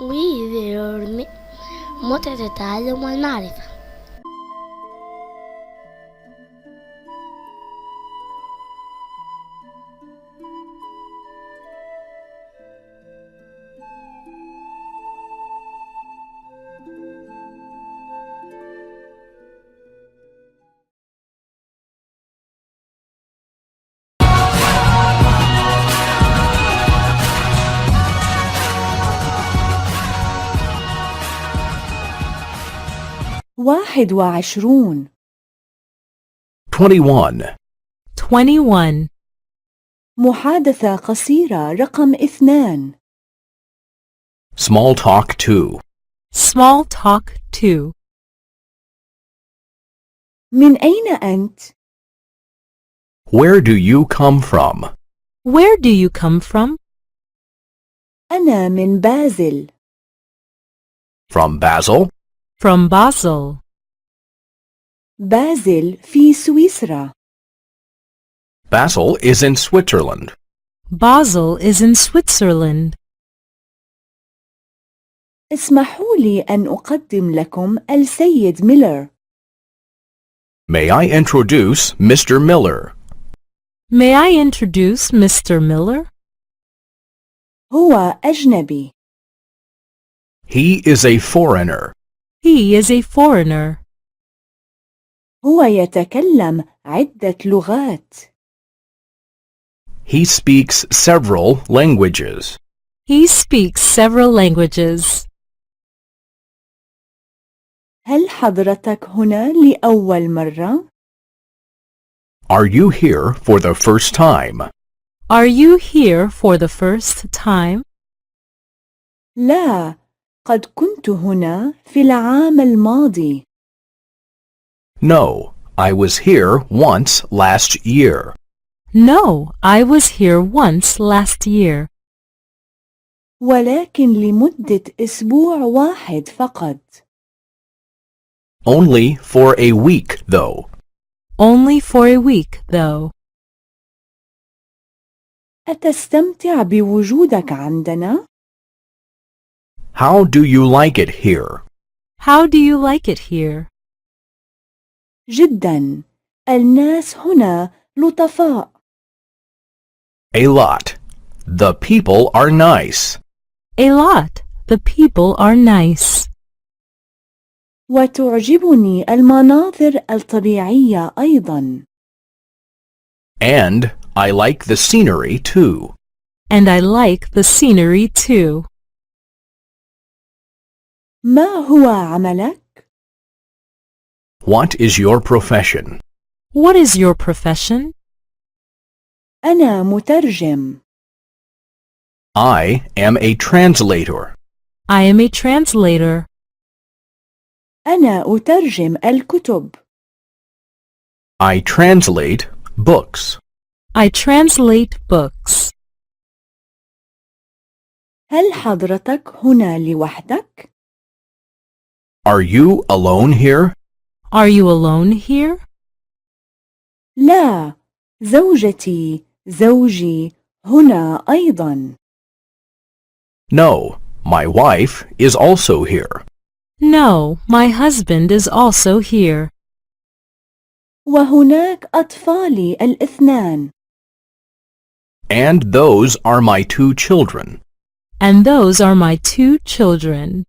ويعلمك متعة التعلم والمعرفة. واحد وعشرون 21. محادثة قصيرة رقم 2. Small talk 2. Small talk 2. من أين أنت؟ Where do you come from? Where do you come from? أنا من بازل. From Basel? From Basel. بازل في سويسرا. Basel is in Switzerland. Basel is in Switzerland. اسمحوا لي أن أقدم لكم السيد ميلر. May I introduce Mr. Miller? May I introduce Mr. Miller? هو أجنبي. He is a foreigner. He is a foreigner. هو يتكلم عدة لغات. He speaks several languages. He speaks several languages. هل حضرتك هنا لأول مرة؟ Are you here for the first time? Are you here for the first time? لا، قد كنت هنا في العام الماضي. No, I was here once last year. No, I was here once last year. ولكن لمدة أسبوع واحد فقط. Only for a week, though. Only for a week, though. أتستمتع بوجودك عندنا؟ How do you like it here? How do you like it here? جدا. الناس هنا لطفاء. A lot. The people are nice. A lot. The people are nice. وتعجبني المناظر الطبيعية أيضا. And I like the scenery too. And I like the scenery too. ما هو عملك؟ What is your profession? What is your profession? أنا مترجم. I am a translator. I am a translator. أنا أترجم الكتب. I translate books. I translate books. هل حضرتك هنا لوحدك؟ Are you alone here? Are you alone here? لا، زوجتي، زوجي هنا أيضا. No, my wife is also here. No, my husband is also here. وهناك أطفالي الاثنان. And those are my 2 children. And those are my 2 children.